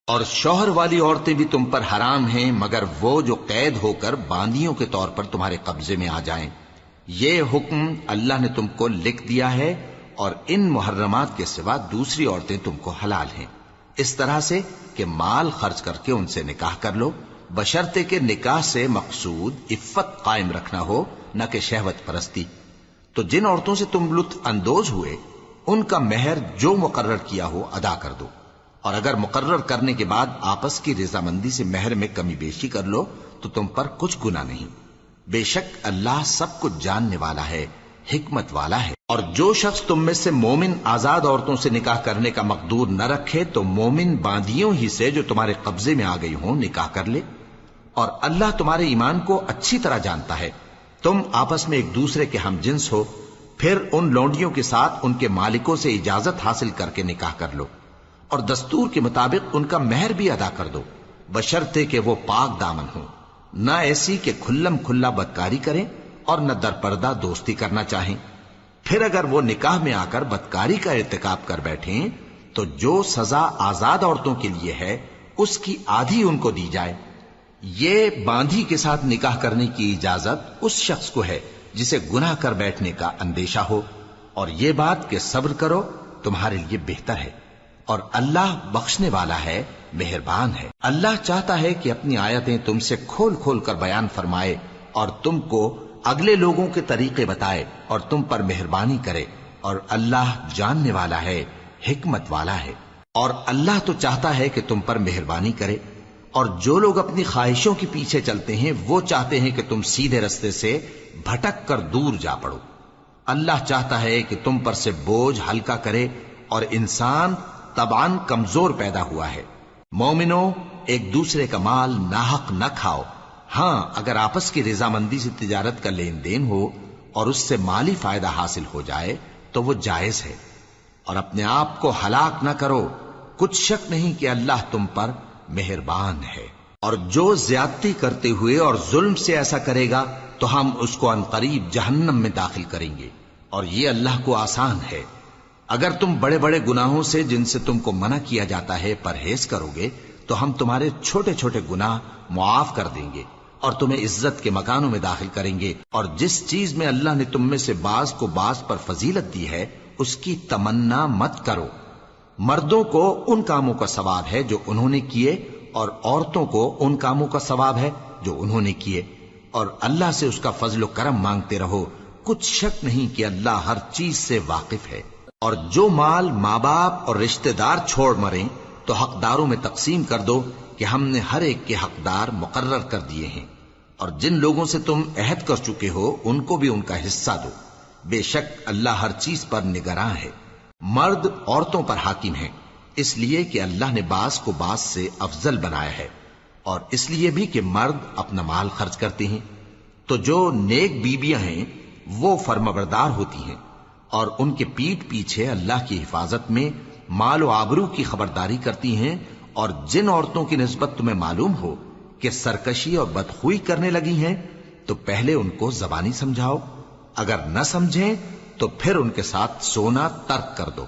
اور شوہر والی عورتیں بھی تم پر حرام ہیں مگر وہ جو قید ہو کر باندیوں کے طور پر تمہارے قبضے میں آ جائیں۔ یہ حکم اللہ نے تم کو لکھ دیا ہے، اور ان محرمات کے سوا دوسری عورتیں تم کو حلال ہیں، اس طرح سے کہ مال خرچ کر کے ان سے نکاح کر لو، بشرطے کہ نکاح سے مقصود عفت قائم رکھنا ہو، نہ کہ شہوت پرستی۔ تو جن عورتوں سے تم لطف اندوز ہوئے ان کا مہر جو مقرر کیا ہو ادا کر دو، اور اگر مقرر کرنے کے بعد آپس کی رضامندی سے مہر میں کمی بیشی کر لو تو تم پر کچھ گناہ نہیں۔ بے شک اللہ سب کچھ جاننے والا ہے، حکمت والا ہے۔ اور جو شخص تم میں سے مومن آزاد عورتوں سے نکاح کرنے کا مقدور نہ رکھے تو مومن باندیوں ہی سے جو تمہارے قبضے میں آ گئی ہوں نکاح کر لے، اور اللہ تمہارے ایمان کو اچھی طرح جانتا ہے۔ تم آپس میں ایک دوسرے کے ہم جنس ہو، پھر ان لونڈیوں کے ساتھ ان کے مالکوں سے اجازت حاصل کر کے نکاح کر لو، اور دستور کے مطابق ان کا مہر بھی ادا کر دو، بشرطے کہ وہ پاک دامن ہوں، نہ ایسی کہ کھلم کھلا بدکاری کریں اور نہ درپردہ دوستی کرنا چاہیں۔ پھر اگر وہ نکاح میں آ کر بدکاری کا ارتکاب کر بیٹھیں تو جو سزا آزاد عورتوں کے لیے ہے اس کی آدھی ان کو دی جائے۔ یہ باندھی کے ساتھ نکاح کرنے کی اجازت اس شخص کو ہے جسے گناہ کر بیٹھنے کا اندیشہ ہو، اور یہ بات کہ صبر کرو تمہارے لیے بہتر ہے، اور اللہ بخشنے والا ہے، مہربان ہے۔ اللہ چاہتا ہے کہ اپنی آیتیں تم سے کھول کھول کر بیان فرمائے اور تم کو اگلے لوگوں کے طریقے بتائے اور تم پر مہربانی کرے، اور اللہ جاننے والا ہے، حکمت والا ہے۔ اور اللہ تو چاہتا ہے کہ تم پر مہربانی کرے، اور جو لوگ اپنی خواہشوں کے پیچھے چلتے ہیں وہ چاہتے ہیں کہ تم سیدھے رستے سے بھٹک کر دور جا پڑو۔ اللہ چاہتا ہے کہ تم پر سے بوجھ ہلکا کرے، اور انسان طبعاً کمزور پیدا ہوا ہے۔ مومنوں، ایک دوسرے کا مال ناحق نہ کھاؤ، ہاں اگر آپس کی رضامندی سے تجارت کا لین دین ہو اور اس سے مالی فائدہ حاصل ہو جائے تو وہ جائز ہے، اور اپنے آپ کو ہلاک نہ کرو، کچھ شک نہیں کہ اللہ تم پر مہربان ہے۔ اور جو زیادتی کرتے ہوئے اور ظلم سے ایسا کرے گا تو ہم اس کو عنقریب جہنم میں داخل کریں گے، اور یہ اللہ کو آسان ہے۔ اگر تم بڑے بڑے گناہوں سے جن سے تم کو منع کیا جاتا ہے پرہیز کرو گے تو ہم تمہارے چھوٹے چھوٹے گناہ معاف کر دیں گے اور تمہیں عزت کے مکانوں میں داخل کریں گے۔ اور جس چیز میں اللہ نے تم میں سے بعض کو بعض پر فضیلت دی ہے اس کی تمنا مت کرو۔ مردوں کو ان کاموں کا ثواب ہے جو انہوں نے کیے، اور عورتوں کو ان کاموں کا ثواب ہے جو انہوں نے کیے، اور اللہ سے اس کا فضل و کرم مانگتے رہو، کچھ شک نہیں کہ اللہ ہر چیز سے واقف ہے۔ اور جو مال ماں باپ اور رشتہ دار چھوڑ مریں تو حقداروں میں تقسیم کر دو کہ ہم نے ہر ایک کے حقدار مقرر کر دیے ہیں، اور جن لوگوں سے تم عہد کر چکے ہو ان کو بھی ان کا حصہ دو، بے شک اللہ ہر چیز پر نگراں ہے۔ مرد عورتوں پر حاکم ہیں، اس لیے کہ اللہ نے بعض کو بعض سے افضل بنایا ہے، اور اس لیے بھی کہ مرد اپنا مال خرچ کرتے ہیں، تو جو نیک بیویاں ہیں وہ فرمانبردار ہوتی ہیں، اور ان کے پیٹھ پیچھے اللہ کی حفاظت میں مال و آبرو کی خبرداری کرتی ہیں۔ اور جن عورتوں کی نسبت تمہیں معلوم ہو کہ سرکشی اور بدخوئی کرنے لگی ہیں تو پہلے ان کو زبانی سمجھاؤ، اگر نہ سمجھیں تو پھر ان کے ساتھ سونا ترک کر دو،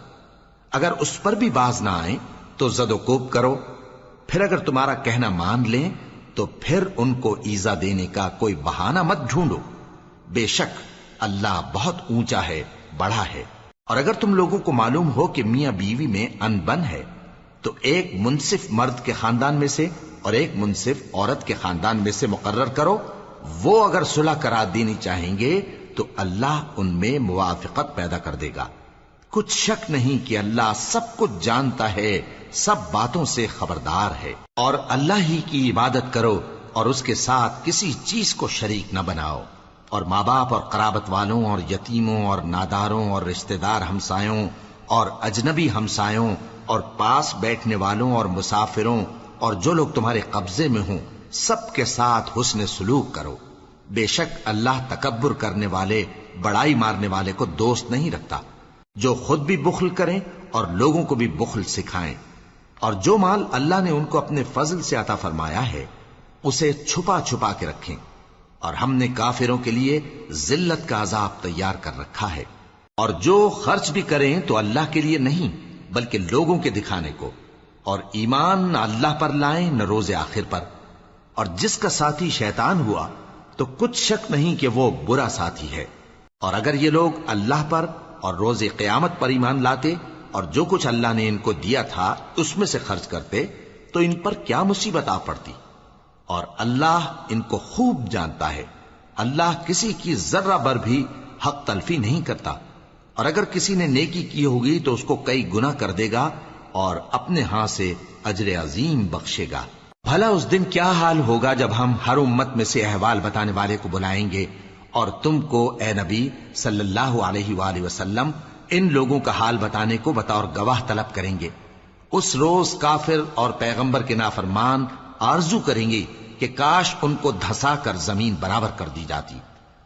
اگر اس پر بھی باز نہ آئیں تو زد و کوب کرو، پھر اگر تمہارا کہنا مان لیں تو پھر ان کو ایذا دینے کا کوئی بہانہ مت ڈھونڈو، بے شک اللہ بہت اونچا ہے، بڑا ہے۔ اور اگر تم لوگوں کو معلوم ہو کہ میاں بیوی میں انبن ہے تو ایک منصف مرد کے خاندان میں سے اور ایک منصف عورت کے خاندان میں سے مقرر کرو، وہ اگر صلح کرا دینی چاہیں گے تو اللہ ان میں موافقت پیدا کر دے گا۔ کچھ شک نہیں کہ اللہ سب کچھ جانتا ہے، سب باتوں سے خبردار ہے۔ اور اللہ ہی کی عبادت کرو اور اس کے ساتھ کسی چیز کو شریک نہ بناؤ، اور ماں باپ اور قرابت والوں اور یتیموں اور ناداروں اور رشتہ دار ہمسایوں اور اجنبی ہمسایوں اور پاس بیٹھنے والوں اور مسافروں اور جو لوگ تمہارے قبضے میں ہوں سب کے ساتھ حسن سلوک کرو، بے شک اللہ تکبر کرنے والے، بڑائی مارنے والے کو دوست نہیں رکھتا۔ جو خود بھی بخل کریں اور لوگوں کو بھی بخل سکھائیں، اور جو مال اللہ نے ان کو اپنے فضل سے عطا فرمایا ہے اسے چھپا چھپا کے رکھیں، اور ہم نے کافروں کے لیے ذلت کا عذاب تیار کر رکھا ہے۔ اور جو خرچ بھی کریں تو اللہ کے لیے نہیں بلکہ لوگوں کے دکھانے کو، اور ایمان نہ اللہ پر لائیں نہ روز آخر پر، اور جس کا ساتھی شیطان ہوا تو کچھ شک نہیں کہ وہ برا ساتھی ہے۔ اور اگر یہ لوگ اللہ پر اور روز قیامت پر ایمان لاتے اور جو کچھ اللہ نے ان کو دیا تھا اس میں سے خرچ کرتے تو ان پر کیا مصیبت آ پڑتی، اور اللہ ان کو خوب جانتا ہے۔ اللہ کسی کی ذرہ بر بھی حق تلفی نہیں کرتا، اور اگر کسی نے نیکی کی ہوگی تو اس کو کئی گنا کر دے گا اور اپنے ہاں سے اجر عظیم بخشے گا۔ بھلا اس دن کیا حال ہوگا جب ہم ہر امت میں سے احوال بتانے والے کو بلائیں گے اور تم کو اے نبی صلی اللہ علیہ وآلہ وسلم ان لوگوں کا حال بتانے کو بطور گواہ طلب کریں گے۔ اس روز کافر اور پیغمبر کے نافرمان آرزو کریں گے کہ کاش ان کو دھسا کر زمین برابر کر دی جاتی،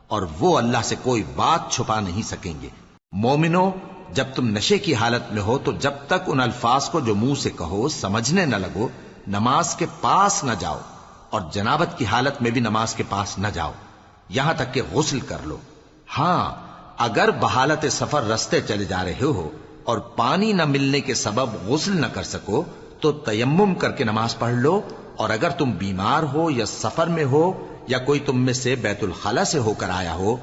اور وہ اللہ سے کوئی بات چھپا نہیں سکیں گے۔ مومنو، جب تم نشے کی حالت میں ہو تو جب تک ان الفاظ کو جو منہ سے کہو سمجھنے نہ لگو نماز کے پاس نہ جاؤ، اور جنابت کی حالت میں بھی نماز کے پاس نہ جاؤ یہاں تک کہ غسل کر لو۔ ہاں، اگر بحالت سفر رستے چلے جا رہے ہو اور پانی نہ ملنے کے سبب غسل نہ کر سکو تو تیمم کر کے نماز پڑھ لو، اور اگر تم بیمار ہو یا سفر میں ہو یا کوئی تم میں سے بیت الخلا سے ہو کر آیا ہو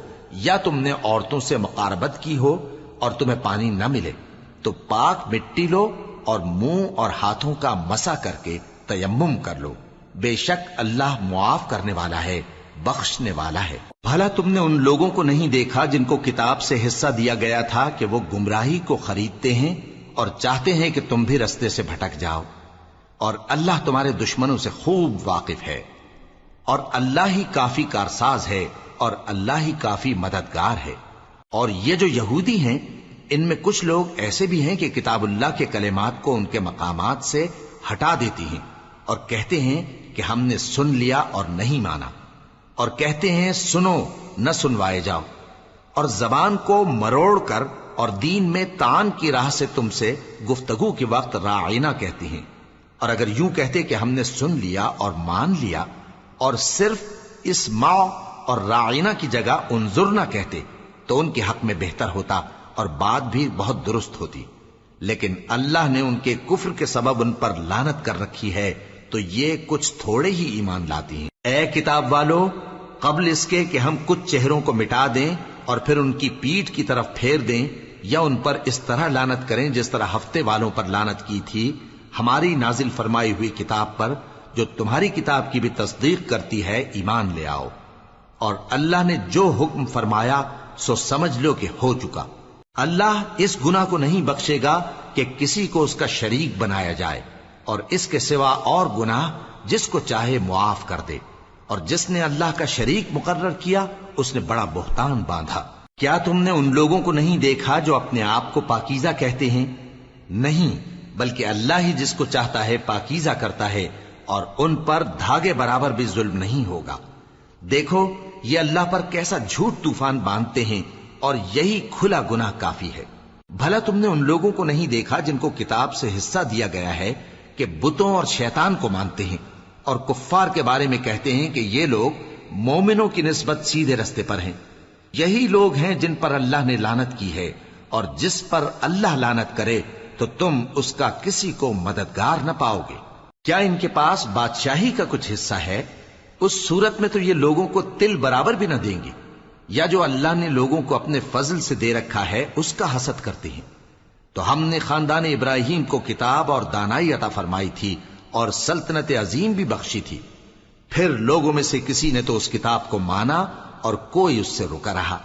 یا تم نے عورتوں سے مقاربت کی ہو اور تمہیں پانی نہ ملے تو پاک مٹی لو اور منہ اور ہاتھوں کا مسح کر کے تیمم کر لو، بے شک اللہ معاف کرنے والا ہے، بخشنے والا ہے۔ بھلا تم نے ان لوگوں کو نہیں دیکھا جن کو کتاب سے حصہ دیا گیا تھا کہ وہ گمراہی کو خریدتے ہیں اور چاہتے ہیں کہ تم بھی رستے سے بھٹک جاؤ، اور اللہ تمہارے دشمنوں سے خوب واقف ہے، اور اللہ ہی کافی کارساز ہے اور اللہ ہی کافی مددگار ہے۔ اور یہ جو یہودی ہیں ان میں کچھ لوگ ایسے بھی ہیں کہ کتاب اللہ کے کلمات کو ان کے مقامات سے ہٹا دیتی ہیں اور کہتے ہیں کہ ہم نے سن لیا اور نہیں مانا، اور کہتے ہیں سنو نہ سنوائے جاؤ، اور زبان کو مروڑ کر اور دین میں طعن کی راہ سے تم سے گفتگو کے وقت راعینا کہتی ہیں۔ اور اگر یوں کہتے کہ ہم نے سن لیا اور مان لیا اور صرف اسمع اور راعینا کی جگہ انظر نہ کہتے تو ان کے حق میں بہتر ہوتا اور بات بھی بہت درست ہوتی، لیکن اللہ نے ان کے کفر کے سبب ان پر لعنت کر رکھی ہے تو یہ کچھ تھوڑے ہی ایمان لاتی ہیں۔ اے کتاب والو، قبل اس کے کہ ہم کچھ چہروں کو مٹا دیں اور پھر ان کی پیٹھ کی طرف پھیر دیں یا ان پر اس طرح لعنت کریں جس طرح ہفتے والوں پر لعنت کی تھی، ہماری نازل فرمائی ہوئی کتاب پر جو تمہاری کتاب کی بھی تصدیق کرتی ہے ایمان لے آؤ، اور اللہ نے جو حکم فرمایا سو سمجھ لو کہ ہو چکا۔ اللہ اس گناہ کو نہیں بخشے گا کہ کسی کو اس کا شریک بنایا جائے، اور اس کے سوا اور گناہ جس کو چاہے معاف کر دے، اور جس نے اللہ کا شریک مقرر کیا اس نے بڑا بہتان باندھا۔ کیا تم نے ان لوگوں کو نہیں دیکھا جو اپنے آپ کو پاکیزہ کہتے ہیں؟ نہیں، بلکہ اللہ ہی جس کو چاہتا ہے پاکیزہ کرتا ہے، اور ان پر دھاگے برابر بھی ظلم نہیں ہوگا۔ دیکھو یہ اللہ پر کیسا جھوٹ طوفان باندھتے ہیں، اور یہی کھلا گناہ کافی ہے۔ بھلا تم نے ان لوگوں کو نہیں دیکھا جن کو کتاب سے حصہ دیا گیا ہے کہ بتوں اور شیطان کو مانتے ہیں، اور کفار کے بارے میں کہتے ہیں کہ یہ لوگ مومنوں کی نسبت سیدھے رستے پر ہیں۔ یہی لوگ ہیں جن پر اللہ نے لعنت کی ہے، اور جس پر اللہ لعنت کرے تو تم اس کا کسی کو مددگار نہ پاؤ گے۔ کیا ان کے پاس بادشاہی کا کچھ حصہ ہے؟ اس صورت میں تو یہ لوگوں کو تل برابر بھی نہ دیں گے، یا جو اللہ نے لوگوں کو اپنے فضل سے دے رکھا ہے اس کا حسد کرتے ہیں۔ تو ہم نے خاندان ابراہیم کو کتاب اور دانائی عطا فرمائی تھی اور سلطنت عظیم بھی بخشی تھی، پھر لوگوں میں سے کسی نے تو اس کتاب کو مانا اور کوئی اس سے رکا رہا،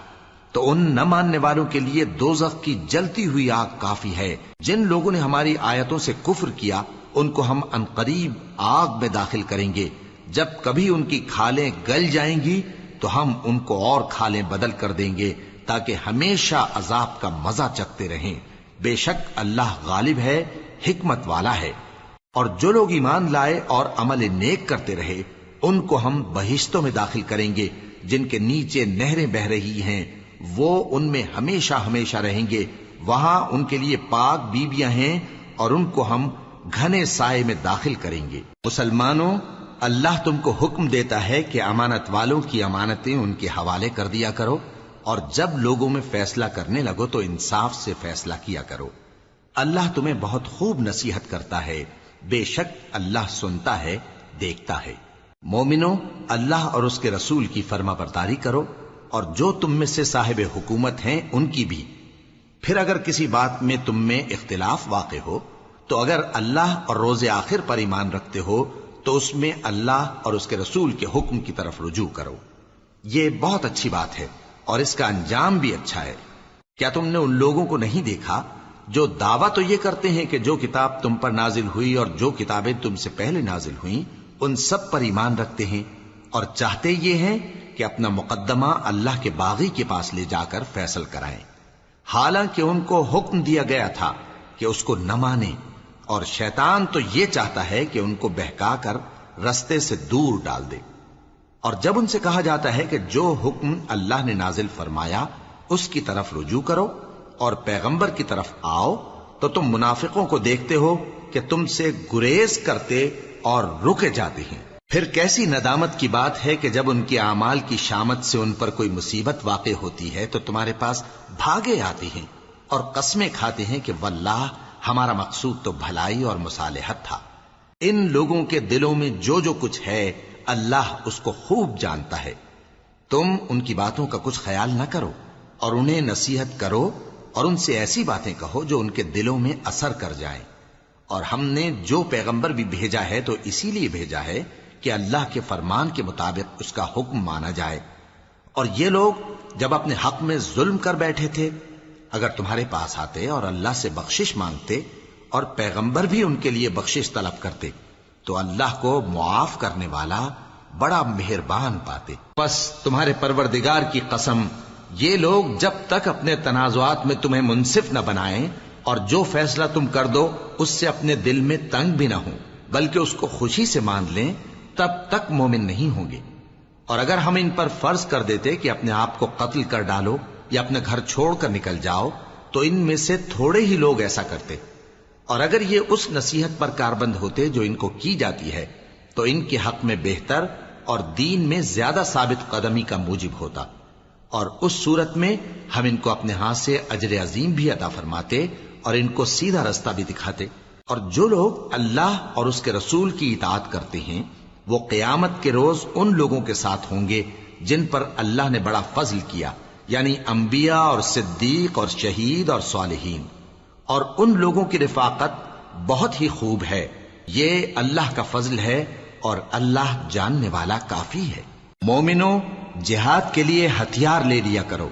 تو ان نہ ماننے والوں کے لیے دوزخ کی جلتی ہوئی آگ کافی ہے۔ جن لوگوں نے ہماری آیتوں سے کفر کیا ان کو ہم عنقریب آگ میں داخل کریں گے، جب کبھی ان کی کھالیں گل جائیں گی تو ہم ان کو اور کھالیں بدل کر دیں گے تاکہ ہمیشہ عذاب کا مزہ چکھتے رہیں۔ بے شک اللہ غالب ہے، حکمت والا ہے۔ اور جو لوگ ایمان لائے اور عمل نیک کرتے رہے ان کو ہم بہشتوں میں داخل کریں گے جن کے نیچے نہریں بہ رہی ہیں، وہ ان میں ہمیشہ ہمیشہ رہیں گے، وہاں ان کے لیے پاک بیویاں ہیں اور ان کو ہم گھنے سائے میں داخل کریں گے۔ مسلمانوں، اللہ تم کو حکم دیتا ہے کہ امانت والوں کی امانتیں ان کے حوالے کر دیا کرو، اور جب لوگوں میں فیصلہ کرنے لگو تو انصاف سے فیصلہ کیا کرو۔ اللہ تمہیں بہت خوب نصیحت کرتا ہے، بے شک اللہ سنتا ہے، دیکھتا ہے۔ مومنو، اللہ اور اس کے رسول کی فرما برداری کرو، اور جو تم میں سے صاحب حکومت ہیں ان کی بھی۔ پھر اگر کسی بات میں تم میں اختلاف واقع ہو تو اگر اللہ اور روز آخر پر ایمان رکھتے ہو تو اس میں اللہ اور اس کے رسول کے حکم کی طرف رجوع کرو۔ یہ بہت اچھی بات ہے اور اس کا انجام بھی اچھا ہے۔ کیا تم نے ان لوگوں کو نہیں دیکھا جو دعویٰ تو یہ کرتے ہیں کہ جو کتاب تم پر نازل ہوئی اور جو کتابیں تم سے پہلے نازل ہوئیں ان سب پر ایمان رکھتے ہیں، اور چاہتے یہ ہیں کہ اپنا مقدمہ اللہ کے باغی کے پاس لے جا کر فیصل کرائیں، حالانکہ ان کو حکم دیا گیا تھا کہ اس کو نہ مانیں، اور شیطان تو یہ چاہتا ہے کہ ان کو بہکا کر رستے سے دور ڈال دے۔ اور جب ان سے کہا جاتا ہے کہ جو حکم اللہ نے نازل فرمایا اس کی طرف رجوع کرو اور پیغمبر کی طرف آؤ، تو تم منافقوں کو دیکھتے ہو کہ تم سے گریز کرتے اور رکے جاتے ہیں۔ پھر کیسی ندامت کی بات ہے کہ جب ان کے اعمال کی شامت سے ان پر کوئی مصیبت واقع ہوتی ہے تو تمہارے پاس بھاگے آتے ہیں اور قسمیں کھاتے ہیں کہ واللہ ہمارا مقصود تو بھلائی اور مصالحت تھا۔ ان لوگوں کے دلوں میں جو جو کچھ ہے اللہ اس کو خوب جانتا ہے۔ تم ان کی باتوں کا کچھ خیال نہ کرو اور انہیں نصیحت کرو اور ان سے ایسی باتیں کہو جو ان کے دلوں میں اثر کر جائیں۔ اور ہم نے جو پیغمبر بھی بھیجا ہے تو اسی لیے بھیجا ہے کہ اللہ کے فرمان کے مطابق اس کا حکم مانا جائے۔ اور یہ لوگ جب اپنے حق میں ظلم کر بیٹھے تھے، اگر تمہارے پاس آتے اور اللہ سے بخشش مانگتے اور پیغمبر بھی ان کے لیے بخشش طلب کرتے تو اللہ کو معاف کرنے والا بڑا مہربان پاتے۔ پس تمہارے پروردگار کی قسم، یہ لوگ جب تک اپنے تنازعات میں تمہیں منصف نہ بنائیں اور جو فیصلہ تم کر دو اس سے اپنے دل میں تنگ بھی نہ ہوں بلکہ اس کو خوشی سے مان لیں، تب تک مومن نہیں ہوں گے۔ اور اگر ہم ان پر فرض کر دیتے کہ اپنے آپ کو قتل کر ڈالو یا اپنا گھر چھوڑ کر نکل جاؤ تو ان میں سے تھوڑے ہی لوگ ایسا کرتے، اور اگر یہ اس نصیحت پر کاربند ہوتے جو ان کو کی جاتی ہے تو ان کے حق میں بہتر اور دین میں زیادہ ثابت قدمی کا موجب ہوتا، اور اس صورت میں ہم ان کو اپنے ہاتھ سے اجر عظیم بھی عطا فرماتے اور ان کو سیدھا رستہ بھی دکھاتے۔ اور جو لوگ اللہ اور اس کے رسول کی اطاعت کرتے ہیں وہ قیامت کے روز ان لوگوں کے ساتھ ہوں گے جن پر اللہ نے بڑا فضل کیا، یعنی انبیاء اور صدیق اور شہید اور صالحین، اور ان لوگوں کی رفاقت بہت ہی خوب ہے۔ یہ اللہ کا فضل ہے اور اللہ جاننے والا کافی ہے۔ مومنو، جہاد کے لیے ہتھیار لے لیا کرو،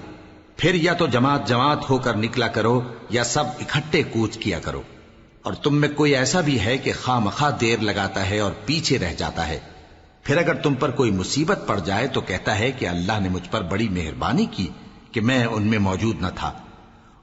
پھر یا تو جماعت جماعت ہو کر نکلا کرو یا سب اکٹھے کوچ کیا کرو۔ اور تم میں کوئی ایسا بھی ہے کہ خواہ مخواہ دیر لگاتا ہے اور پیچھے رہ جاتا ہے، پھر اگر تم پر کوئی مصیبت پڑ جائے تو کہتا ہے کہ اللہ نے مجھ پر بڑی مہربانی کی کہ میں ان میں موجود نہ تھا۔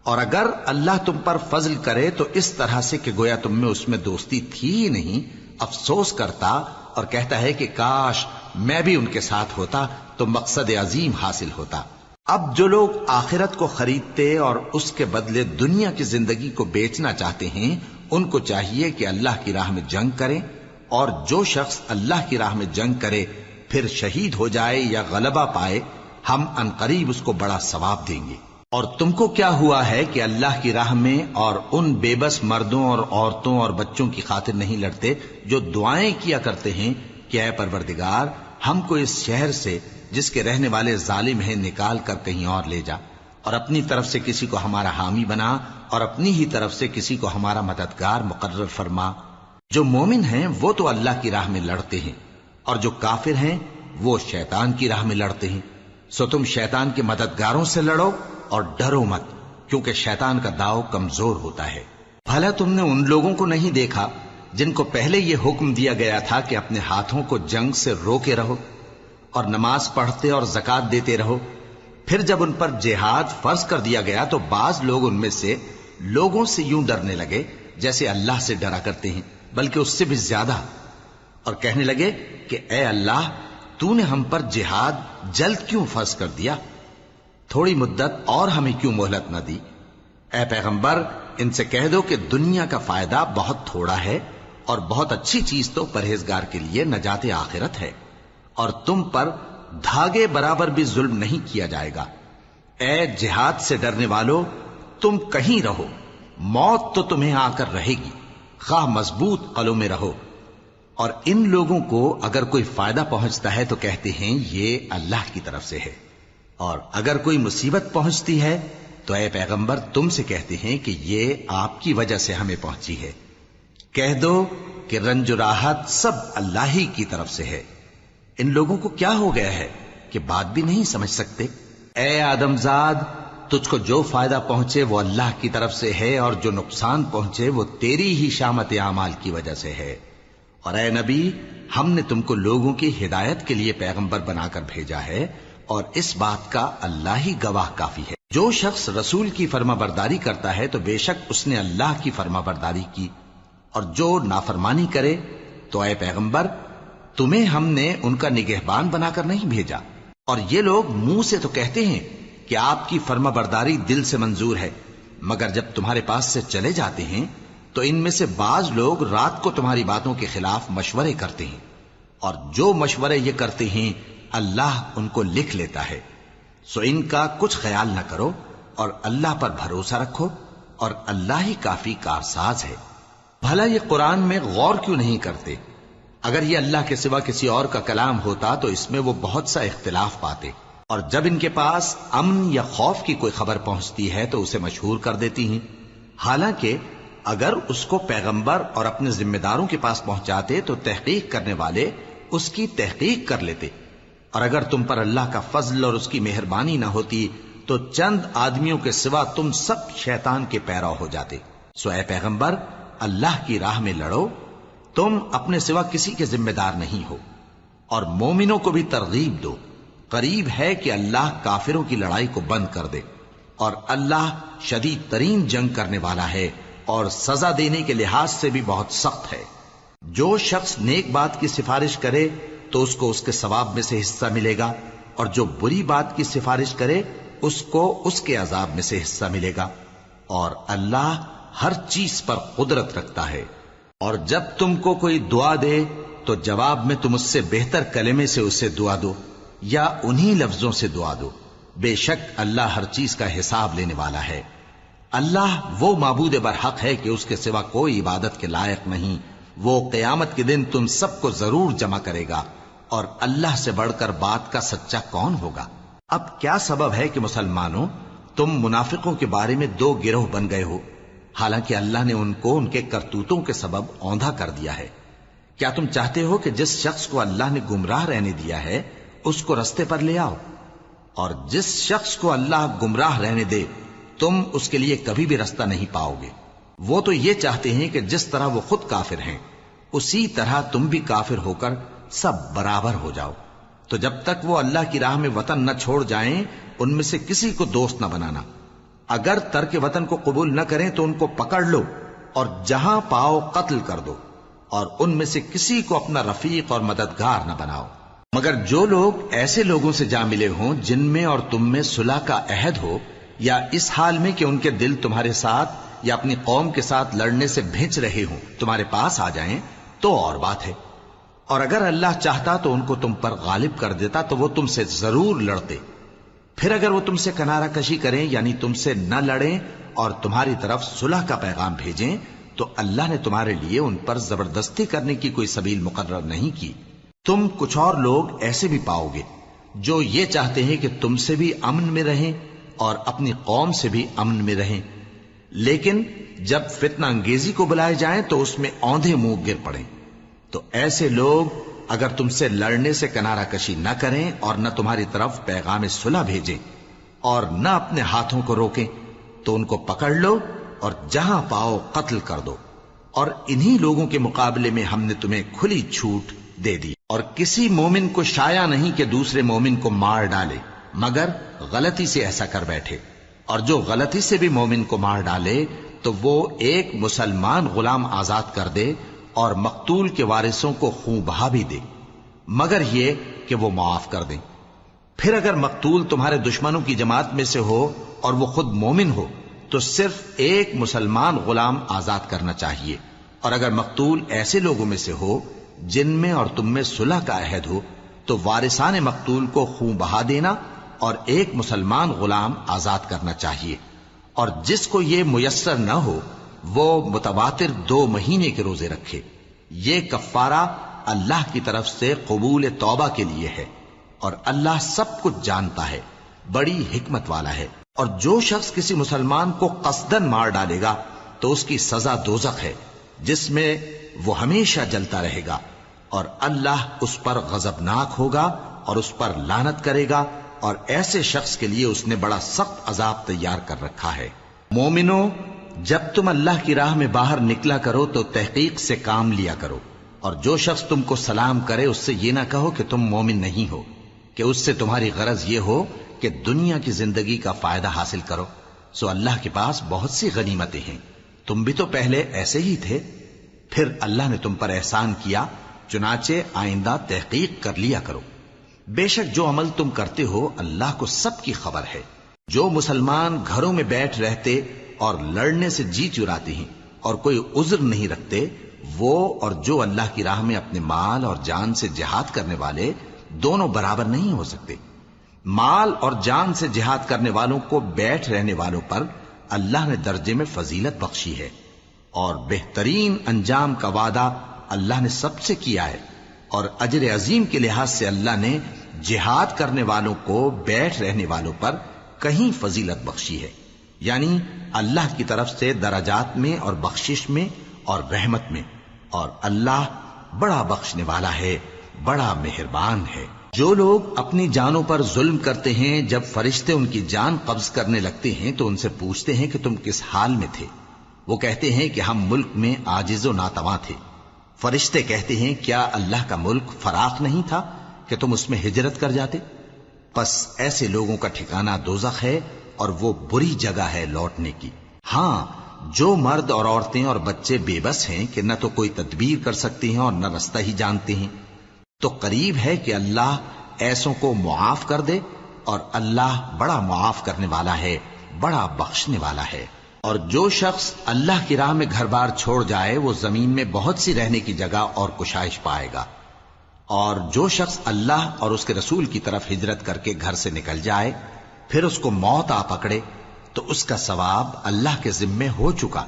اور اگر اللہ تم پر فضل کرے تو اس طرح سے کہ گویا تم میں اس میں دوستی تھی ہی نہیں، افسوس کرتا اور کہتا ہے کہ کاش میں بھی ان کے ساتھ ہوتا تو مقصد عظیم حاصل ہوتا۔ اب جو لوگ آخرت کو خریدتے اور اس کے بدلے دنیا کی زندگی کو بیچنا چاہتے ہیں ان کو چاہیے کہ اللہ کی راہ میں جنگ کریں، اور جو شخص اللہ کی راہ میں جنگ کرے پھر شہید ہو جائے یا غلبہ پائے ہم عنقریب اس کو بڑا ثواب دیں گے۔ اور تم کو کیا ہوا ہے کہ اللہ کی راہ میں اور ان بے بس مردوں اور عورتوں اور بچوں کی خاطر نہیں لڑتے جو دعائیں کیا کرتے ہیں کہ اے پروردگار ہم کو اس شہر سے جس کے رہنے والے ظالم ہیں نکال کر کہیں اور لے جا، اور اپنی طرف سے کسی کو ہمارا حامی بنا اور اپنی ہی طرف سے کسی کو ہمارا مددگار مقرر فرما۔ جو مومن ہیں وہ تو اللہ کی راہ میں لڑتے ہیں، اور جو کافر ہیں وہ شیطان کی راہ میں لڑتے ہیں، سو تم شیطان کے مددگاروں سے لڑو اور ڈرو مت، کیونکہ شیطان کا داؤ کمزور ہوتا ہے۔ بھلا تم نے ان لوگوں کو نہیں دیکھا جن کو پہلے یہ حکم دیا گیا تھا کہ اپنے ہاتھوں کو جنگ سے روکے رہو اور نماز پڑھتے اور زکوٰۃ دیتے رہو، پھر جب ان پر جہاد فرض کر دیا گیا تو بعض لوگ ان میں سے لوگوں سے یوں ڈرنے لگے جیسے اللہ سے ڈرا کرتے ہیں، بلکہ اس سے بھی زیادہ، اور کہنے لگے کہ اے اللہ تو نے ہم پر جہاد جلد کیوں فرض کر دیا؟ تھوڑی مدت اور ہمیں کیوں مہلت نہ دی؟ اے پیغمبر ان سے کہہ دو کہ دنیا کا فائدہ بہت تھوڑا ہے اور بہت اچھی چیز تو پرہیزگار کے لیے نجات آخرت ہے، اور تم پر دھاگے برابر بھی ظلم نہیں کیا جائے گا۔ اے جہاد سے ڈرنے والو، تم کہیں رہو، موت تو تمہیں آ کر رہے گی، خواہ مضبوط قلعوں میں رہو۔ اور ان لوگوں کو اگر کوئی فائدہ پہنچتا ہے تو کہتے ہیں یہ اللہ کی طرف سے ہے، اور اگر کوئی مصیبت پہنچتی ہے تو اے پیغمبر تم سے کہتے ہیں کہ یہ آپ کی وجہ سے ہمیں پہنچی ہے۔ کہہ دو کہ رنج و راحت سب اللہ ہی کی طرف سے ہے۔ ان لوگوں کو کیا ہو گیا ہے کہ بات بھی نہیں سمجھ سکتے؟ اے آدم زاد، تجھ کو جو فائدہ پہنچے وہ اللہ کی طرف سے ہے، اور جو نقصان پہنچے وہ تیری ہی شامت اعمال کی وجہ سے ہے۔ اور اے نبی، ہم نے تم کو لوگوں کی ہدایت کے لیے پیغمبر بنا کر بھیجا ہے، اور اس بات کا اللہ ہی گواہ کافی ہے۔ جو شخص رسول کی فرما برداری کرتا ہے تو بے شک اس نے اللہ کی فرما برداری کی، اور جو نافرمانی کرے تو اے پیغمبر تمہیں ہم نے ان کا نگہبان بنا کر نہیں بھیجا۔ اور یہ لوگ منہ سے تو کہتے ہیں کہ آپ کی فرما برداری دل سے منظور ہے، مگر جب تمہارے پاس سے چلے جاتے ہیں تو ان میں سے بعض لوگ رات کو تمہاری باتوں کے خلاف مشورے کرتے ہیں، اور جو مشورے یہ کرتے ہیں اللہ ان کو لکھ لیتا ہے۔ سو ان کا کچھ خیال نہ کرو اور اللہ پر بھروسہ رکھو، اور اللہ ہی کافی کارساز ہے۔ بھلا یہ قرآن میں غور کیوں نہیں کرتے؟ اگر یہ اللہ کے سوا کسی اور کا کلام ہوتا تو اس میں وہ بہت سا اختلاف پاتے، اور جب ان کے پاس امن یا خوف کی کوئی خبر پہنچتی ہے تو اسے مشہور کر دیتی ہیں، حالانکہ اگر اس کو پیغمبر اور اپنے ذمہ داروں کے پاس پہنچاتے تو تحقیق کرنے والے اس کی تحقیق کر لیتے، اور اگر تم پر اللہ کا فضل اور اس کی مہربانی نہ ہوتی تو چند آدمیوں کے سوا تم سب شیطان کے پیرو ہو جاتے۔ سو اے پیغمبر اللہ کی راہ میں لڑو، تم اپنے سوا کسی کے ذمہ دار نہیں ہو، اور مومنوں کو بھی ترغیب دو۔ قریب ہے کہ اللہ کافروں کی لڑائی کو بند کر دے، اور اللہ شدید ترین جنگ کرنے والا ہے اور سزا دینے کے لحاظ سے بھی بہت سخت ہے۔ جو شخص نیک بات کی سفارش کرے تو اس کو اس کے ثواب میں سے حصہ ملے گا، اور جو بری بات کی سفارش کرے اس کو اس کے عذاب میں سے حصہ ملے گا، اور اللہ ہر چیز پر قدرت رکھتا ہے۔ اور جب تم کو کوئی دعا دے تو جواب میں تم اس سے بہتر کلمے سے اسے دعا دو، یا انہی لفظوں سے دعا دو، بے شک اللہ ہر چیز کا حساب لینے والا ہے۔ اللہ وہ معبود برحق ہے کہ اس کے سوا کوئی عبادت کے لائق نہیں۔ وہ قیامت کے دن تم سب کو ضرور جمع کرے گا، اور اللہ سے بڑھ کر بات کا سچا کون ہوگا؟ اب کیا سبب ہے کہ مسلمانوں تم منافقوں کے بارے میں دو گروہ بن گئے ہو، حالانکہ اللہ نے ان کو ان کے کرتوتوں کے سبب اوندھا کر دیا ہے؟ کیا تم چاہتے ہو کہ جس شخص کو اللہ نے گمراہ رہنے دیا ہے اس کو رستے پر لے آؤ، اور جس شخص کو اللہ گمراہ رہنے دے تم اس کے لیے کبھی بھی رستہ نہیں پاؤ گے؟ وہ تو یہ چاہتے ہیں کہ جس طرح وہ خود کافر ہیں اسی طرح تم بھی کافر ہو کر سب برابر ہو جاؤ۔ تو جب تک وہ اللہ کی راہ میں وطن نہ چھوڑ جائیں ان میں سے کسی کو دوست نہ بنانا۔ اگر ترک وطن کو قبول نہ کریں تو ان کو پکڑ لو اور جہاں پاؤ قتل کر دو، اور ان میں سے کسی کو اپنا رفیق اور مددگار نہ بناؤ، مگر جو لوگ ایسے لوگوں سے جا ملے ہوں جن میں اور تم میں صلح کا عہد ہو، یا اس حال میں کہ ان کے دل تمہارے ساتھ یا اپنی قوم کے ساتھ لڑنے سے بھنچ رہے ہوں تمہارے پاس آ جائیں تو اور بات ہے، اور اگر اللہ چاہتا تو ان کو تم پر غالب کر دیتا تو وہ تم سے ضرور لڑتے۔ پھر اگر وہ تم سے کنارہ کشی کریں یعنی تم سے نہ لڑیں اور تمہاری طرف صلح کا پیغام بھیجیں تو اللہ نے تمہارے لیے ان پر زبردستی کرنے کی کوئی سبیل مقرر نہیں کی۔ تم کچھ اور لوگ ایسے بھی پاؤ گے جو یہ چاہتے ہیں کہ تم سے بھی امن میں رہیں اور اپنی قوم سے بھی امن میں رہیں، لیکن جب فتنہ انگیزی کو بلائے جائیں تو اس میں اوندھے منہ گر پڑیں۔ تو ایسے لوگ اگر تم سے لڑنے سے کنارہ کشی نہ کریں اور نہ تمہاری طرف پیغام صلح بھیجیں اور نہ اپنے ہاتھوں کو روکیں تو ان کو پکڑ لو اور جہاں پاؤ قتل کر دو، اور انہی لوگوں کے مقابلے میں ہم نے تمہیں کھلی چھوٹ دے دی۔ اور کسی مومن کو شایع نہیں کہ دوسرے مومن کو مار ڈالے مگر غلطی سے ایسا کر بیٹھے، اور جو غلطی سے بھی مومن کو مار ڈالے تو وہ ایک مسلمان غلام آزاد کر دے اور مقتول کے وارثوں کو خون بہا بھی دے، مگر یہ کہ وہ معاف کر دیں۔ پھر اگر مقتول تمہارے دشمنوں کی جماعت میں سے ہو اور وہ خود مومن ہو تو صرف ایک مسلمان غلام آزاد کرنا چاہیے، اور اگر مقتول ایسے لوگوں میں سے ہو جن میں اور تم میں صلح کا عہد ہو تو وارثان مقتول کو خون بہا دینا اور ایک مسلمان غلام آزاد کرنا چاہیے، اور جس کو یہ میسر نہ ہو وہ متواتر 2 مہینے کے روزے رکھے. یہ کفارہ اللہ کی طرف سے قبول توبہ کے لیے ہے، اور اللہ سب کچھ جانتا ہے، بڑی حکمت والا ہے. اور جو شخص کسی مسلمان کو قصدن مار ڈالے گا تو اس کی سزا دوزخ ہے، جس میں وہ ہمیشہ جلتا رہے گا، اور اللہ اس پر غضبناک ہوگا اور اس پر لعنت کرے گا، اور ایسے شخص کے لیے اس نے بڑا سخت عذاب تیار کر رکھا ہے. مومنو، جب تم اللہ کی راہ میں باہر نکلا کرو تو تحقیق سے کام لیا کرو، اور جو شخص تم کو سلام کرے اس سے یہ نہ کہو کہ تم مومن نہیں ہو، کہ اس سے تمہاری غرض یہ ہو کہ دنیا کی زندگی کا فائدہ حاصل کرو. سو اللہ کے پاس بہت سی غنیمتیں ہیں، تم بھی تو پہلے ایسے ہی تھے، پھر اللہ نے تم پر احسان کیا، چنانچہ آئندہ تحقیق کر لیا کرو. بے شک جو عمل تم کرتے ہو اللہ کو سب کی خبر ہے. جو مسلمان گھروں میں بیٹھ رہتے اور لڑنے سے جی چراتے ہیں اور کوئی عذر نہیں رکھتے، وہ اور جو اللہ کی راہ میں اپنے مال اور جان سے جہاد کرنے والے دونوں برابر نہیں ہو سکتے. مال اور جان سے جہاد کرنے والوں کو بیٹھ رہنے والوں پر اللہ نے درجے میں فضیلت بخشی ہے، اور بہترین انجام کا وعدہ اللہ نے سب سے کیا ہے. اور اجر عظیم کے لحاظ سے اللہ نے جہاد کرنے والوں کو بیٹھ رہنے والوں پر کہیں فضیلت بخشی ہے، یعنی اللہ کی طرف سے درجات میں اور بخشش میں اور رحمت میں. اور اللہ بڑا بخشنے والا ہے، بڑا مہربان ہے. جو لوگ اپنی جانوں پر ظلم کرتے ہیں، جب فرشتے ان کی جان قبض کرنے لگتے ہیں تو ان سے پوچھتے ہیں کہ تم کس حال میں تھے؟ وہ کہتے ہیں کہ ہم ملک میں عاجز و ناتواں تھے. فرشتے کہتے ہیں کیا اللہ کا ملک فراخ نہیں تھا کہ تم اس میں ہجرت کر جاتے؟ پس ایسے لوگوں کا ٹھکانہ دوزخ ہے، اور وہ بری جگہ ہے لوٹنے کی. ہاں، جو مرد اور عورتیں اور بچے بے بس ہیں کہ نہ تو کوئی تدبیر کر سکتے ہیں اور نہ رستہ ہی جانتے ہیں، تو قریب ہے کہ اللہ ایسوں کو معاف کر دے، اور اللہ بڑا معاف کرنے والا ہے، بڑا بخشنے والا ہے. اور جو شخص اللہ کی راہ میں گھر بار چھوڑ جائے وہ زمین میں بہت سی رہنے کی جگہ اور کشائش پائے گا. اور جو شخص اللہ اور اس کے رسول کی طرف ہجرت کر کے گھر سے نکل جائے پھر اس کو موت آ پکڑے تو اس کا ثواب اللہ کے ذمے ہو چکا،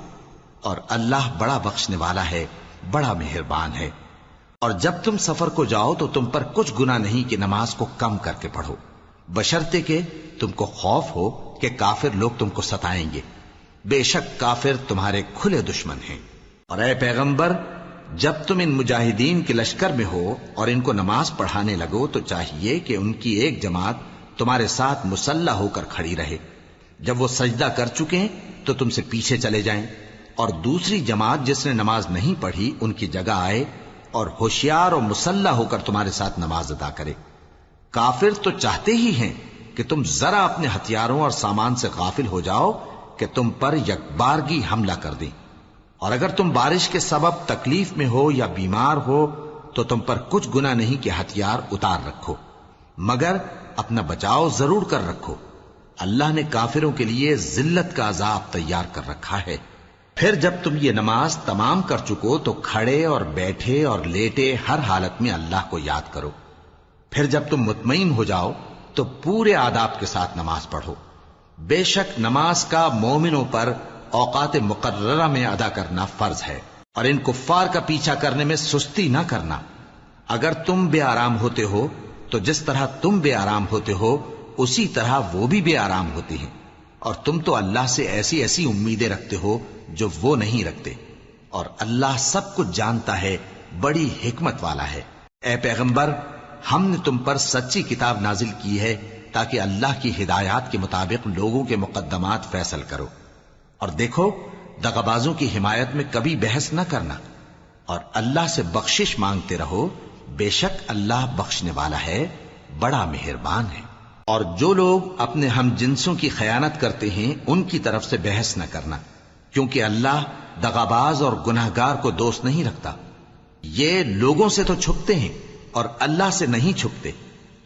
اور اللہ بڑا بخشنے والا ہے، بڑا مہربان ہے. اور جب تم سفر کو جاؤ تو تم پر کچھ گناہ نہیں کہ نماز کو کم کر کے پڑھو، بشرطے کہ تم کو خوف ہو کہ کافر لوگ تم کو ستائیں گے. بے شک کافر تمہارے کھلے دشمن ہیں. اور اے پیغمبر، جب تم ان مجاہدین کے لشکر میں ہو اور ان کو نماز پڑھانے لگو تو چاہیے کہ ان کی ایک جماعت تمہارے ساتھ مسلح ہو کر کھڑی رہے. جب وہ سجدہ کر چکے ہیں تو تم سے پیچھے چلے جائیں، اور دوسری جماعت جس نے نماز نہیں پڑھی ان کی جگہ آئے اور ہوشیار اور مسلح ہو کر تمہارے ساتھ نماز ادا کرے. کافر تو چاہتے ہی ہیں کہ تم ذرا اپنے ہتھیاروں اور سامان سے غافل ہو جاؤ کہ تم پر یکبارگی حملہ کر دیں. اور اگر تم بارش کے سبب تکلیف میں ہو یا بیمار ہو تو تم پر کچھ گناہ نہیں کہ ہتھیار اتار رکھو، مگر اپنا بچاؤ ضرور کر رکھو. اللہ نے کافروں کے لیے ذلت کا عذاب تیار کر رکھا ہے. پھر جب تم یہ نماز تمام کر چکو تو کھڑے اور بیٹھے اور لیٹے ہر حالت میں اللہ کو یاد کرو. پھر جب تم مطمئن ہو جاؤ تو پورے آداب کے ساتھ نماز پڑھو. بے شک نماز کا مومنوں پر اوقات مقررہ میں ادا کرنا فرض ہے، اور ان کفار کا پیچھا کرنے میں سستی نہ کرنا. اگر تم بے آرام ہوتے ہو تو جس طرح تم بے آرام ہوتے ہو اسی طرح وہ بھی بے آرام ہوتے ہیں، اور تم تو اللہ سے ایسی ایسی امیدیں رکھتے ہو جو وہ نہیں رکھتے، اور اللہ سب کچھ جانتا ہے، بڑی حکمت والا ہے. اے پیغمبر، ہم نے تم پر سچی کتاب نازل کی ہے تاکہ اللہ کی ہدایات کے مطابق لوگوں کے مقدمات فیصل کرو. اور دیکھو، دغابازوں کی حمایت میں کبھی بحث نہ کرنا، اور اللہ سے بخشش مانگتے رہو. بے شک اللہ بخشنے والا ہے، بڑا مہربان ہے. اور جو لوگ اپنے ہم جنسوں کی خیانت کرتے ہیں ان کی طرف سے بحث نہ کرنا، کیونکہ اللہ دغاباز اور گناہگار کو دوست نہیں رکھتا. یہ لوگوں سے تو چھپتے ہیں اور اللہ سے نہیں چھپتے،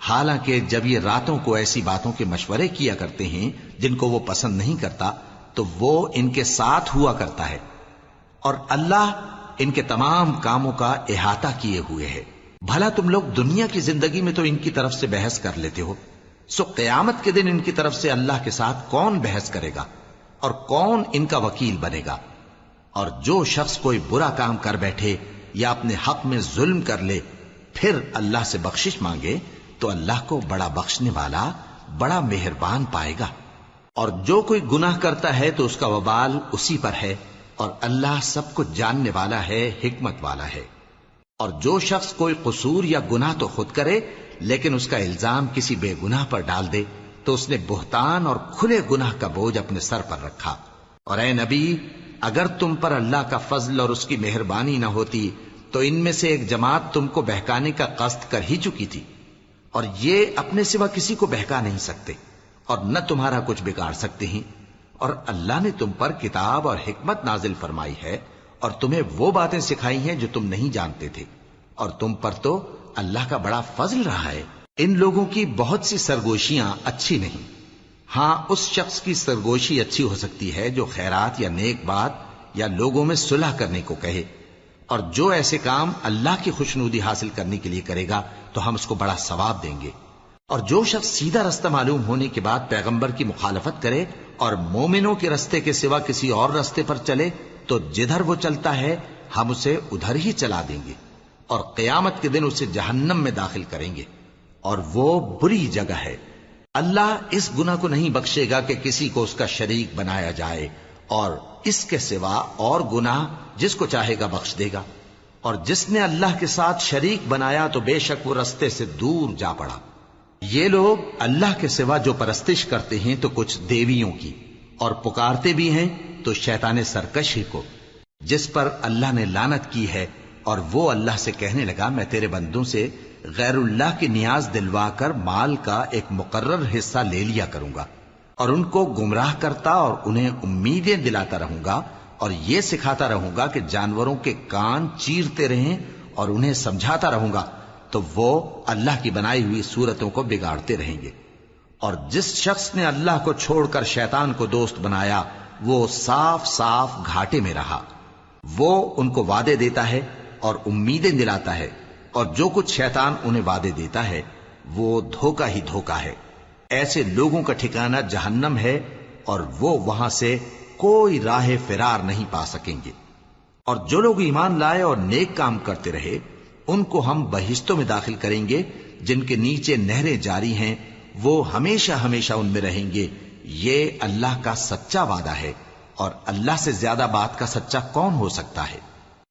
حالانکہ جب یہ راتوں کو ایسی باتوں کے مشورے کیا کرتے ہیں جن کو وہ پسند نہیں کرتا تو وہ ان کے ساتھ ہوا کرتا ہے، اور اللہ ان کے تمام کاموں کا احاطہ کیے ہوئے ہے. بھلا تم لوگ دنیا کی زندگی میں تو ان کی طرف سے بحث کر لیتے ہو، سو قیامت کے دن ان کی طرف سے اللہ کے ساتھ کون بحث کرے گا اور کون ان کا وکیل بنے گا؟ اور جو شخص کوئی برا کام کر بیٹھے یا اپنے حق میں ظلم کر لے پھر اللہ سے بخشش مانگے تو اللہ کو بڑا بخشنے والا بڑا مہربان پائے گا. اور جو کوئی گناہ کرتا ہے تو اس کا وبال اسی پر ہے، اور اللہ سب کچھ جاننے والا ہے، حکمت والا ہے. اور جو شخص کوئی قصور یا گناہ تو خود کرے لیکن اس کا الزام کسی بے گناہ پر ڈال دے تو اس نے بہتان اور کھلے گناہ کا بوجھ اپنے سر پر رکھا. اور اے نبی، اگر تم پر اللہ کا فضل اور اس کی مہربانی نہ ہوتی تو ان میں سے ایک جماعت تم کو بہکانے کا قصد کر ہی چکی تھی، اور یہ اپنے سوا کسی کو بہکا نہیں سکتے اور نہ تمہارا کچھ بگاڑ سکتے ہیں. اور اللہ نے تم پر کتاب اور حکمت نازل فرمائی ہے اور تمہیں وہ باتیں سکھائی ہیں جو تم نہیں جانتے تھے، اور تم پر تو اللہ کا بڑا فضل رہا ہے. ان لوگوں کی بہت سی سرگوشیاں اچھی نہیں. ہاں، اس شخص کی سرگوشی اچھی ہو سکتی ہے جو خیرات یا نیک بات یا لوگوں میں صلح کرنے کو کہے، اور جو ایسے کام اللہ کی خوشنودی حاصل کرنے کے لیے کرے گا تو ہم اس کو بڑا ثواب دیں گے. اور جو شخص سیدھا رستہ معلوم ہونے کے بعد پیغمبر کی مخالفت کرے اور مومنوں کے رستے کے سوا کسی اور رستے پر چلے تو جدھر وہ چلتا ہے ہم اسے ادھر ہی چلا دیں گے، اور قیامت کے دن اسے جہنم میں داخل کریں گے، اور وہ بری جگہ ہے. اللہ اس گناہ کو نہیں بخشے گا کہ کسی کو اس کا شریک بنایا جائے، اور اس کے سوا اور گناہ جس کو چاہے گا بخش دے گا. اور جس نے اللہ کے ساتھ شریک بنایا تو بے شک وہ رستے سے دور جا پڑا. یہ لوگ اللہ کے سوا جو پرستش کرتے ہیں تو کچھ دیویوں کی، اور پکارتے بھی ہیں تو شیطان سرکشی کو جس پر اللہ نے لعنت کی ہے. اور وہ اللہ سے کہنے لگا میں تیرے بندوں سے غیر اللہ کی نیاز دلوا کر مال کا ایک مقرر حصہ لے لیا کروں گا، اور ان کو گمراہ کرتا اور انہیں امیدیں دلاتا رہوں گا، اور یہ سکھاتا رہوں گا کہ جانوروں کے کان چیرتے رہیں، اور انہیں سمجھاتا رہوں گا تو وہ اللہ کی بنائی ہوئی صورتوں کو بگاڑتے رہیں گے. اور جس شخص نے اللہ کو چھوڑ کر شیطان کو دوست بنایا وہ صاف صاف گھاٹے میں رہا. وہ ان کو وعدے دیتا ہے اور امیدیں دلاتا ہے، اور جو کچھ شیطان انہیں وعدے دیتا ہے وہ دھوکہ ہی دھوکہ ہے. ایسے لوگوں کا ٹھکانہ جہنم ہے، اور وہ وہاں سے کوئی راہ فرار نہیں پا سکیں گے. اور جو لوگ ایمان لائے اور نیک کام کرتے رہے ان کو ہم بہشتوں میں داخل کریں گے جن کے نیچے نہریں جاری ہیں، وہ ہمیشہ ہمیشہ ان میں رہیں گے. یہ اللہ کا سچا وعدہ ہے، اور اللہ سے زیادہ بات کا سچا کون ہو سکتا ہے.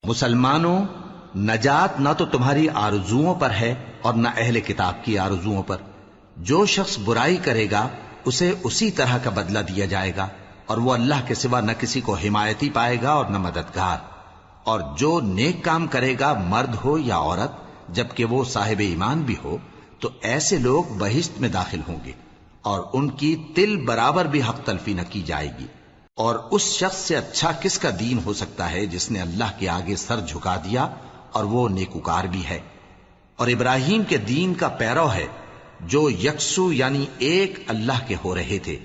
مسلمانوں، نجات نہ تو تمہاری آرزوؤں پر ہے اور نہ اہل کتاب کی آرزوؤں پر. جو شخص برائی کرے گا اسے اسی طرح کا بدلہ دیا جائے گا، اور وہ اللہ کے سوا نہ کسی کو حمایتی پائے گا اور نہ مددگار. اور جو نیک کام کرے گا مرد ہو یا عورت جبکہ وہ صاحب ایمان بھی ہو تو ایسے لوگ بہشت میں داخل ہوں گے، اور ان کی تل برابر بھی حق تلفی نہ کی جائے گی. اور اس شخص سے اچھا کس کا دین ہو سکتا ہے جس نے اللہ کے آگے سر جھکا دیا اور وہ نیکوکار بھی ہے اور ابراہیم کے دین کا پیرو ہے جو یکسو یعنی ایک اللہ کے ہو رہے تھے.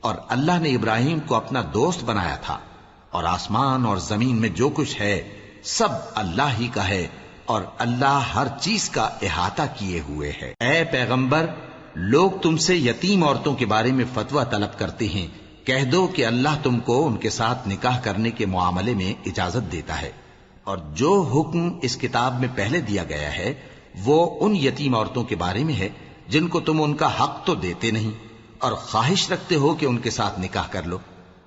اور اللہ نے ابراہیم کو اپنا دوست بنایا تھا. اور آسمان اور زمین میں جو کچھ ہے سب اللہ ہی کا ہے، اور اللہ ہر چیز کا احاطہ کیے ہوئے ہے. اے پیغمبر، لوگ تم سے یتیم عورتوں کے بارے میں فتویٰ طلب کرتے ہیں. کہہ دو کہ اللہ تم کو ان کے ساتھ نکاح کرنے کے معاملے میں اجازت دیتا ہے، اور جو حکم اس کتاب میں پہلے دیا گیا ہے وہ ان یتیم عورتوں کے بارے میں ہے جن کو تم ان کا حق تو دیتے نہیں اور خواہش رکھتے ہو کہ ان کے ساتھ نکاح کر لو،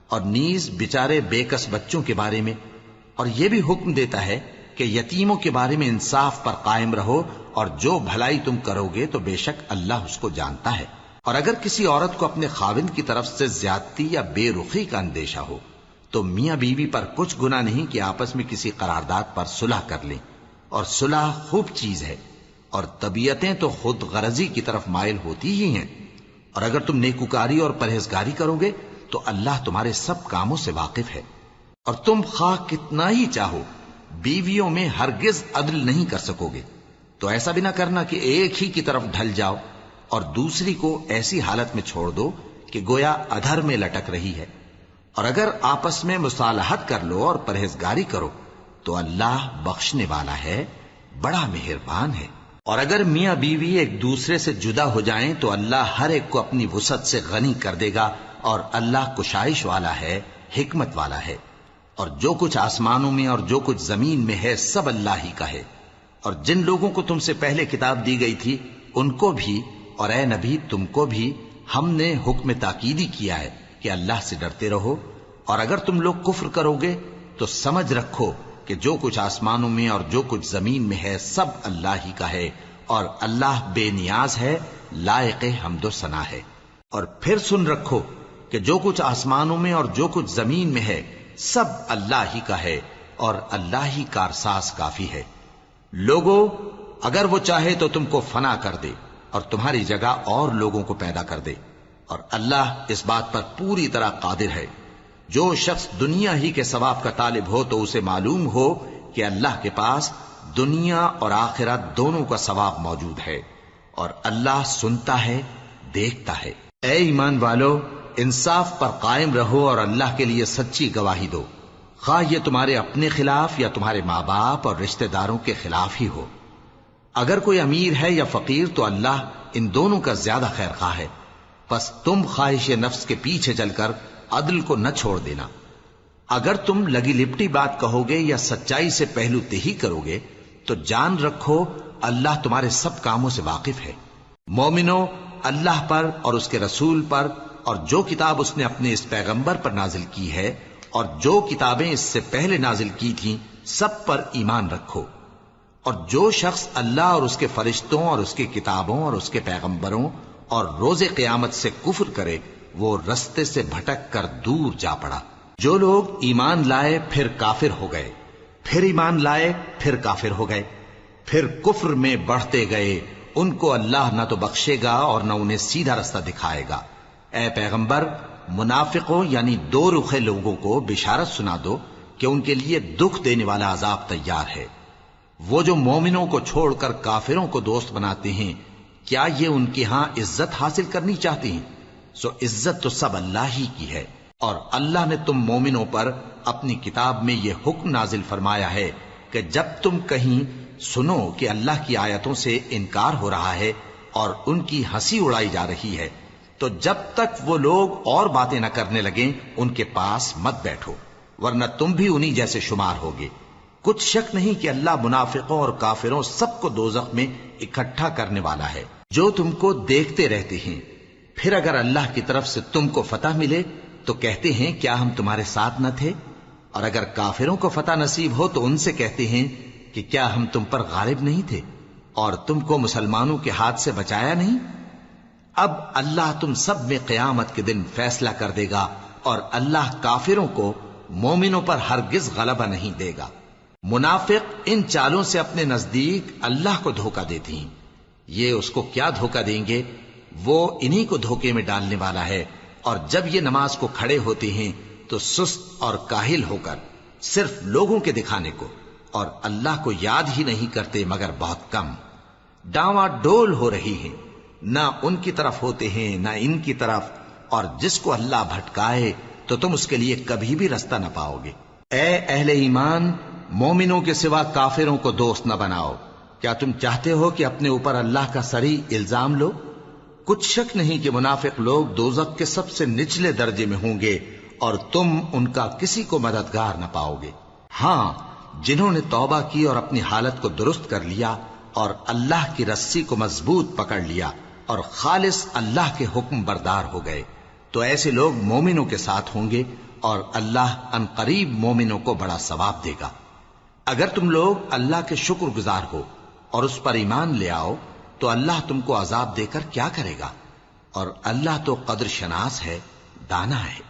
اور نیز بیچارے بے کس بچوں کے بارے میں. اور یہ بھی حکم دیتا ہے کہ یتیموں کے بارے میں انصاف پر قائم رہو، اور جو بھلائی تم کرو گے تو بے شک اللہ اس کو جانتا ہے. اور اگر کسی عورت کو اپنے خاوند کی طرف سے زیادتی یا بے رخی کا اندیشہ ہو تو میاں بیوی پر کچھ گناہ نہیں کہ آپس میں کسی قرارداد پر صلح کر لیں، اور صلح خوب چیز ہے. اور طبیعتیں تو خود غرضی کی طرف مائل ہوتی ہی ہیں. اور اگر تم نیکوکاری اور پرہیزگاری کرو گے تو اللہ تمہارے سب کاموں سے واقف ہے. اور تم خواہ کتنا ہی چاہو بیویوں میں ہرگز عدل نہیں کر سکو گے، تو ایسا بھی نہ کرنا کہ ایک ہی کی طرف ڈھل جاؤ اور دوسری کو ایسی حالت میں چھوڑ دو کہ گویا ادھر میں لٹک رہی ہے. اور اگر آپس میں مصالحت کر لو اور پرہیزگاری کرو تو اللہ بخشنے والا ہے، بڑا مہربان ہے. اور اگر میاں بیوی ایک دوسرے سے جدا ہو جائیں تو اللہ ہر ایک کو اپنی وسعت سے غنی کر دے گا، اور اللہ کشائش والا ہے، حکمت والا ہے. اور جو کچھ آسمانوں میں اور جو کچھ زمین میں ہے سب اللہ ہی کا ہے۔ اور جن لوگوں کو تم سے پہلے کتاب دی گئی تھی ان کو بھی اور اے نبی تم کو بھی ہم نے حکم تاکیدی کیا ہے کہ اللہ سے ڈرتے رہو، اور اگر تم لوگ کفر کرو گے تو سمجھ رکھو کہ جو کچھ آسمانوں میں اور جو کچھ زمین میں ہے سب اللہ ہی کا ہے، اور اللہ بے نیاز ہے، لائق حمد و ثنا ہے۔ اور پھر سن رکھو کہ جو کچھ آسمانوں میں اور جو کچھ زمین میں ہے سب اللہ ہی کا ہے، اور اللہ ہی کارساز کافی ہے۔ لوگو اگر وہ چاہے تو تم کو فنا کر دے اور تمہاری جگہ اور لوگوں کو پیدا کر دے، اور اللہ اس بات پر پوری طرح قادر ہے۔ جو شخص دنیا ہی کے ثواب کا طالب ہو تو اسے معلوم ہو کہ اللہ کے پاس دنیا اور آخرت دونوں کا ثواب موجود ہے، اور اللہ سنتا ہے، دیکھتا ہے۔ اے ایمان والو، انصاف پر قائم رہو اور اللہ کے لیے سچی گواہی دو، خواہ یہ تمہارے اپنے خلاف یا تمہارے ماں باپ اور رشتہ داروں کے خلاف ہی ہو۔ اگر کوئی امیر ہے یا فقیر تو اللہ ان دونوں کا زیادہ خیر خواہ ہے، پس تم خواہش نفس کے پیچھے چل کر عدل کو نہ چھوڑ دینا۔ اگر تم لگی لپٹی بات کہو گے یا سچائی سے پہلو تہی کرو گے تو جان رکھو اللہ تمہارے سب کاموں سے واقف ہے۔ مومنو، اللہ پر اور اس کے رسول پر اور جو کتاب اس نے اپنے اس پیغمبر پر نازل کی ہے اور جو کتابیں اس سے پہلے نازل کی تھیں سب پر ایمان رکھو۔ اور جو شخص اللہ اور اس کے فرشتوں اور اس کی کتابوں اور اس کے پیغمبروں اور روز قیامت سے کفر کرے وہ رستے سے بھٹک کر دور جا پڑا۔ جو لوگ ایمان لائے پھر کافر ہو گئے، پھر ایمان لائے پھر کافر ہو گئے، پھر کفر میں بڑھتے گئے، ان کو اللہ نہ تو بخشے گا اور نہ انہیں سیدھا رستہ دکھائے گا۔ اے پیغمبر، منافقوں یعنی دو رخے لوگوں کو بشارت سنا دو کہ ان کے لیے دکھ دینے والا عذاب تیار ہے۔ وہ جو مومنوں کو چھوڑ کر کافروں کو دوست بناتے ہیں، کیا یہ ان کے ہاں عزت حاصل کرنی چاہتے ہیں؟ سو عزت تو سب اللہ ہی کی ہے۔ اور اللہ نے تم مومنوں پر اپنی کتاب میں یہ حکم نازل فرمایا ہے کہ جب تم کہیں سنو کہ اللہ کی آیتوں سے انکار ہو رہا ہے اور ان کی ہنسی اڑائی جا رہی ہے تو جب تک وہ لوگ اور باتیں نہ کرنے لگیں ان کے پاس مت بیٹھو، ورنہ تم بھی انہی جیسے شمار ہوگے۔ کچھ شک نہیں کہ اللہ منافقوں اور کافروں سب کو دوزخ میں اکٹھا کرنے والا ہے۔ جو تم کو دیکھتے رہتے ہیں، پھر اگر اللہ کی طرف سے تم کو فتح ملے تو کہتے ہیں کیا ہم تمہارے ساتھ نہ تھے، اور اگر کافروں کو فتح نصیب ہو تو ان سے کہتے ہیں کہ کیا ہم تم پر غالب نہیں تھے اور تم کو مسلمانوں کے ہاتھ سے بچایا نہیں۔ اب اللہ تم سب میں قیامت کے دن فیصلہ کر دے گا، اور اللہ کافروں کو مومنوں پر ہرگز غلبہ نہیں دے گا۔ منافق ان چالوں سے اپنے نزدیک اللہ کو دھوکہ دیتے ہیں، یہ اس کو کیا دھوکہ دیں گے، وہ انہی کو دھوکے میں ڈالنے والا ہے۔ اور جب یہ نماز کو کھڑے ہوتے ہیں تو سست اور کاہل ہو کر صرف لوگوں کے دکھانے کو اور اللہ کو یاد ہی نہیں کرتے مگر بہت کم، ڈاواں ڈول ہو رہی ہیں، نہ ان کی طرف ہوتے ہیں نہ ان کی طرف، اور جس کو اللہ بھٹکائے تو تم اس کے لیے کبھی بھی رستہ نہ پاؤ گے۔ اے اہل ایمان، مومنوں کے سوا کافروں کو دوست نہ بناؤ۔ کیا تم چاہتے ہو کہ اپنے اوپر اللہ کا صریح الزام لو؟ کچھ شک نہیں کہ منافق لوگ دوزخ کے سب سے نچلے درجے میں ہوں گے اور تم ان کا کسی کو مددگار نہ پاؤ گے۔ ہاں، جنہوں نے توبہ کی اور اپنی حالت کو درست کر لیا اور اللہ کی رسی کو مضبوط پکڑ لیا اور خالص اللہ کے حکم بردار ہو گئے تو ایسے لوگ مومنوں کے ساتھ ہوں گے، اور اللہ ان قریب مومنوں کو بڑا ثواب دے گا۔ اگر تم لوگ اللہ کے شکر گزار ہو اور اس پر ایمان لے آؤ تو اللہ تم کو عذاب دے کر کیا کرے گا، اور اللہ تو قدر شناس ہے، دانا ہے۔